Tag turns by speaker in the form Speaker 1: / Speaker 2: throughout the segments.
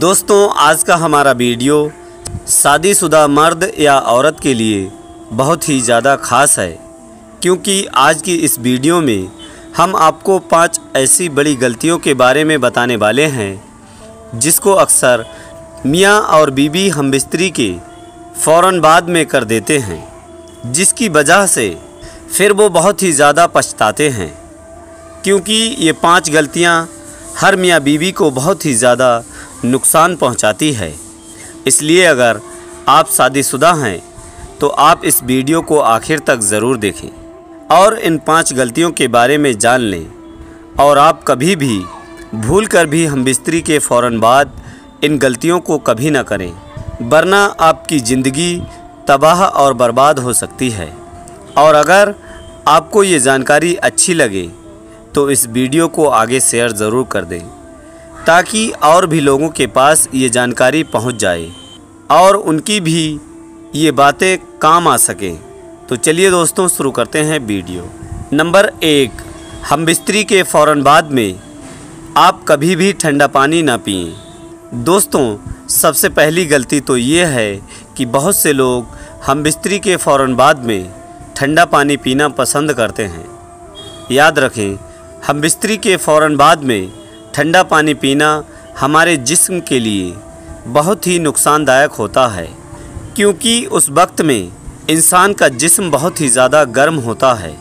Speaker 1: दोस्तों, आज का हमारा वीडियो शादीशुदा मर्द या औरत के लिए बहुत ही ज़्यादा ख़ास है, क्योंकि आज की इस वीडियो में हम आपको 5 ऐसी बड़ी गलतियों के बारे में बताने वाले हैं जिसको अक्सर मियाँ और बीवी हमबिस्तरी के फ़ौरन बाद में कर देते हैं, जिसकी वजह से फिर वो बहुत ही ज़्यादा पछताते हैं। क्योंकि ये 5 गलतियाँ हर मियाँ बीवी को बहुत ही ज़्यादा नुकसान पहुंचाती है। इसलिए अगर आप शादीशुदा हैं तो आप इस वीडियो को आखिर तक ज़रूर देखें और इन 5 गलतियों के बारे में जान लें, और आप कभी भी भूल कर भी हमबिस्तरी के फ़ौरन बाद इन गलतियों को कभी ना करें, वरना आपकी ज़िंदगी तबाह और बर्बाद हो सकती है। और अगर आपको ये जानकारी अच्छी लगे तो इस वीडियो को आगे शेयर ज़रूर कर दें, ताकि और भी लोगों के पास ये जानकारी पहुंच जाए और उनकी भी ये बातें काम आ सकें। तो चलिए दोस्तों, शुरू करते हैं वीडियो। नंबर 1, हमबिस्तरी के फ़ौरन बाद में आप कभी भी ठंडा पानी ना पिएं। दोस्तों, सबसे पहली गलती तो ये है कि बहुत से लोग हमबिस्तरी के फ़ौरन बाद में ठंडा पानी पीना पसंद करते हैं। याद रखें, हमबिस्तरी के फ़ौरन बाद में ठंडा पानी पीना हमारे जिस्म के लिए बहुत ही नुकसानदायक होता है, क्योंकि उस वक्त में इंसान का जिस्म बहुत ही ज़्यादा गर्म होता है।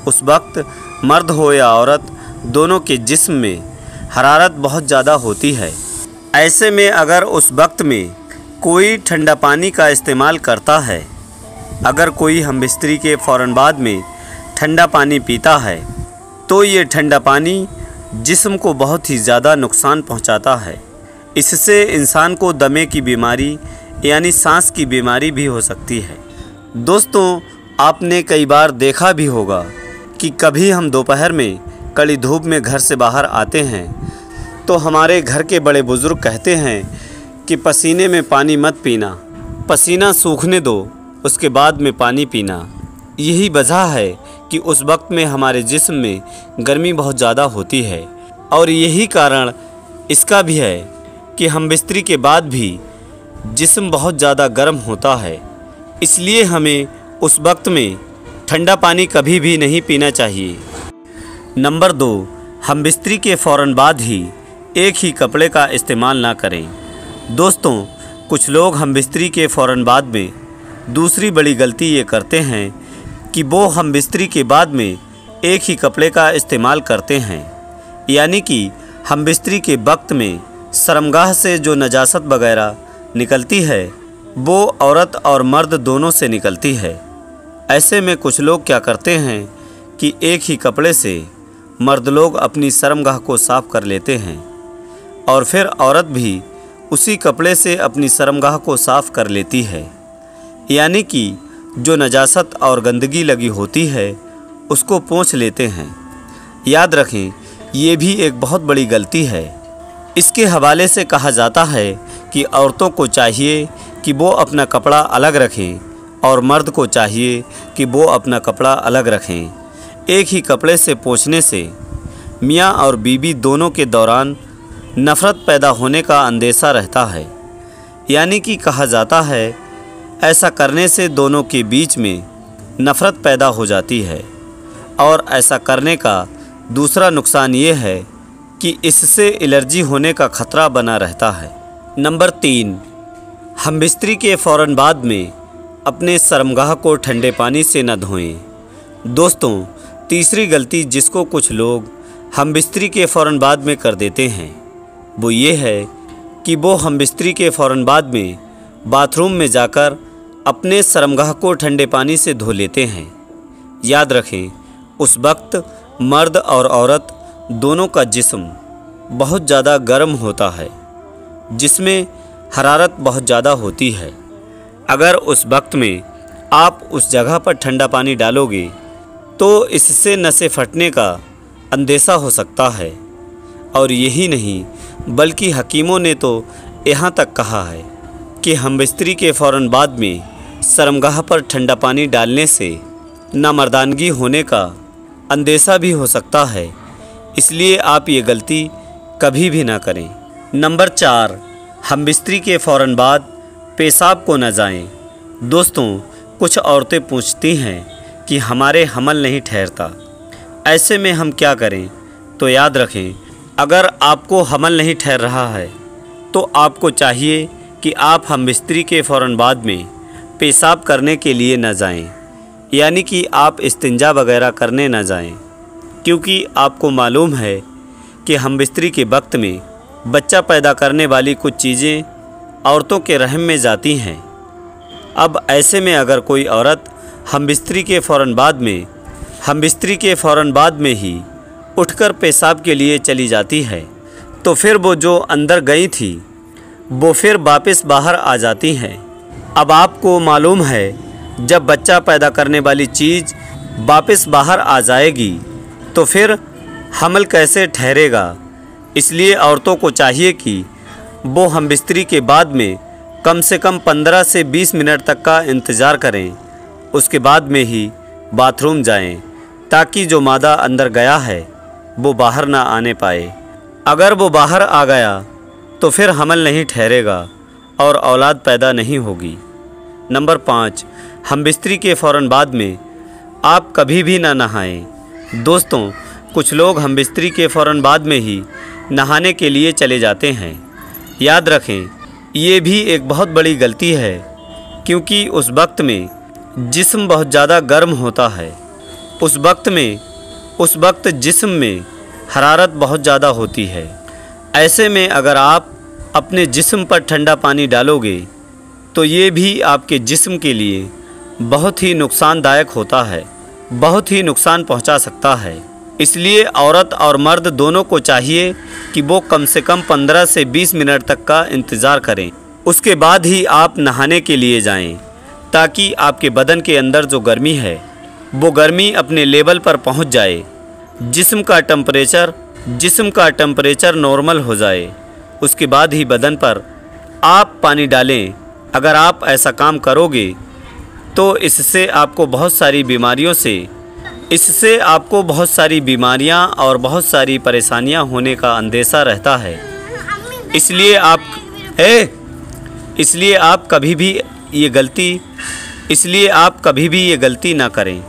Speaker 1: उस वक्त मर्द हो या औरत, दोनों के जिस्म में हरारत बहुत ज़्यादा होती है। ऐसे में अगर उस वक्त में कोई ठंडा पानी का इस्तेमाल करता है, अगर कोई हमबिस्तरी के फ़ौरन बाद में ठंडा पानी पीता है, तो ये ठंडा पानी जिस्म को बहुत ही ज़्यादा नुकसान पहुंचाता है। इससे इंसान को दमे की बीमारी यानी सांस की बीमारी भी हो सकती है। दोस्तों, आपने कई बार देखा भी होगा कि कभी हम दोपहर में कड़ी धूप में घर से बाहर आते हैं तो हमारे घर के बड़े बुज़ुर्ग कहते हैं कि पसीने में पानी मत पीना, पसीना सूखने दो, उसके बाद में पानी पीना। यही वजह है कि उस वक्त में हमारे जिस्म में गर्मी बहुत ज़्यादा होती है, और यही कारण इसका भी है कि हमबिस्तरी के बाद भी जिस्म बहुत ज़्यादा गर्म होता है। इसलिए हमें उस वक्त में ठंडा पानी कभी भी नहीं पीना चाहिए। नंबर 2, हमबिस्तरी के फ़ौरन बाद ही एक ही कपड़े का इस्तेमाल ना करें। दोस्तों, कुछ लोग हमबिस्तरी के फ़ौरन बाद में दूसरी बड़ी गलती ये करते हैं कि वो हमबिस्तरी के बाद में एक ही कपड़े का इस्तेमाल करते हैं, यानी कि हमबिस्तरी के वक्त में शर्मगाह से जो नजासत वगैरह निकलती है वो औरत और मर्द दोनों से निकलती है। ऐसे में कुछ लोग क्या करते हैं कि एक ही कपड़े से मर्द लोग अपनी शर्मगाह को साफ़ कर लेते हैं, और फिर औरत भी उसी कपड़े से अपनी शर्मगाह को साफ़ कर लेती है, यानी कि जो नजासत और गंदगी लगी होती है उसको पोंछ लेते हैं। याद रखें, ये भी एक बहुत बड़ी गलती है। इसके हवाले से कहा जाता है कि औरतों को चाहिए कि वो अपना कपड़ा अलग रखें और मर्द को चाहिए कि वो अपना कपड़ा अलग रखें। एक ही कपड़े से पोंछने से मियाँ और बीवी दोनों के दौरान नफ़रत पैदा होने का अंदेशा रहता है, यानी कि कहा जाता है ऐसा करने से दोनों के बीच में नफ़रत पैदा हो जाती है। और ऐसा करने का दूसरा नुकसान ये है कि इससे एलर्जी होने का ख़तरा बना रहता है। नंबर 3, हमबिस्तरी के फ़ौरन बाद में अपने शर्मगाह को ठंडे पानी से न धोएं। दोस्तों, तीसरी गलती जिसको कुछ लोग हमबिस्तरी के फ़ौरन बाद में कर देते हैं वो ये है कि वो हमबिस्तरी के फ़ौरन बाद में बाथरूम में जाकर अपने शर्मगाह को ठंडे पानी से धो लेते हैं। याद रखें, उस वक्त मर्द और औरत दोनों का जिस्म बहुत ज़्यादा गर्म होता है, जिसमें हरारत बहुत ज़्यादा होती है। अगर उस वक्त में आप उस जगह पर ठंडा पानी डालोगे तो इससे नसें फटने का अंदेशा हो सकता है। और यही नहीं, बल्कि हकीमों ने तो यहाँ तक कहा है कि हमबिस्तरी के फ़ौरन बाद में शर्मगाह पर ठंडा पानी डालने से नामर्दानगी होने का अंदेशा भी हो सकता है। इसलिए आप ये गलती कभी भी ना करें। नंबर 4, हम बिस्तरी के फ़ौरन बाद पेशाब को न जाएं। दोस्तों, कुछ औरतें पूछती हैं कि हमारे हमल नहीं ठहरता, ऐसे में हम क्या करें? तो याद रखें, अगर आपको हमल नहीं ठहर रहा है तो आपको चाहिए कि आप हम बिस्तरी के फ़ौरन बाद में पेशाब करने के लिए न जाएं, यानी कि आप इस्तिंजा वगैरह करने न जाएं, क्योंकि आपको मालूम है कि हम बिस्तरी के वक्त में बच्चा पैदा करने वाली कुछ चीज़ें औरतों के रहम में जाती हैं। अब ऐसे में अगर कोई औरत हम बिस्तरी के फ़ौरन बाद में ही उठकर पेशाब के लिए चली जाती है तो फिर वो जो अंदर गई थी वो फिर वापस बाहर आ जाती हैं। अब आपको मालूम है, जब बच्चा पैदा करने वाली चीज़ वापस बाहर आ जाएगी तो फिर हमल कैसे ठहरेगा? इसलिए औरतों को चाहिए कि वो हम बिस्तरी के बाद में कम से कम 15 से 20 मिनट तक का इंतज़ार करें, उसके बाद में ही बाथरूम जाएं, ताकि जो मादा अंदर गया है वो बाहर ना आने पाए। अगर वो बाहर आ गया तो फिर हमल नहीं ठहरेगा और औलाद पैदा नहीं होगी। नंबर 5, हम बिस्तरी के फ़ौरन बाद में आप कभी भी ना नहाएं। दोस्तों, कुछ लोग हम बिस्तरी के फ़ौरन बाद में ही नहाने के लिए चले जाते हैं। याद रखें, ये भी एक बहुत बड़ी गलती है, क्योंकि उस वक्त में जिस्म बहुत ज़्यादा गर्म होता है। उस वक्त जिस्म में हरारत बहुत ज़्यादा होती है। ऐसे में अगर आप अपने जिस्म पर ठंडा पानी डालोगे तो ये भी आपके जिस्म के लिए बहुत ही नुकसानदायक होता है, बहुत ही नुकसान पहुंचा सकता है। इसलिए औरत और मर्द दोनों को चाहिए कि वो कम से कम 15 से 20 मिनट तक का इंतज़ार करें, उसके बाद ही आप नहाने के लिए जाएं, ताकि आपके बदन के अंदर जो गर्मी है वो गर्मी अपने लेवल पर पहुंच जाए, जिस्म का टेम्परेचर नॉर्मल हो जाए। उसके बाद ही बदन पर आप पानी डालें। अगर आप ऐसा काम करोगे तो इससे आपको बहुत सारी बीमारियां और बहुत सारी परेशानियां होने का अंदेशा रहता है। इसलिए आप कभी भी ये गलती ना करें।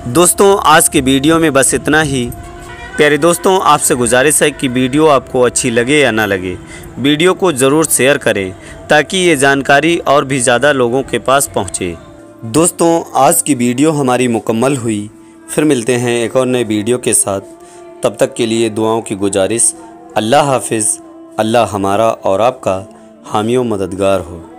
Speaker 1: दोस्तों, आज के वीडियो में बस इतना ही। प्यारे दोस्तों, आपसे गुजारिश है कि वीडियो आपको अच्छी लगे या ना लगे, वीडियो को ज़रूर शेयर करें, ताकि ये जानकारी और भी ज़्यादा लोगों के पास पहुँचे। दोस्तों, आज की वीडियो हमारी मुकम्मल हुई। फिर मिलते हैं एक और नए वीडियो के साथ। तब तक के लिए दुआओं की गुजारिश। अल्लाह हाफिज़। अल्लाह हमारा और आपका हामी व मददगार हो।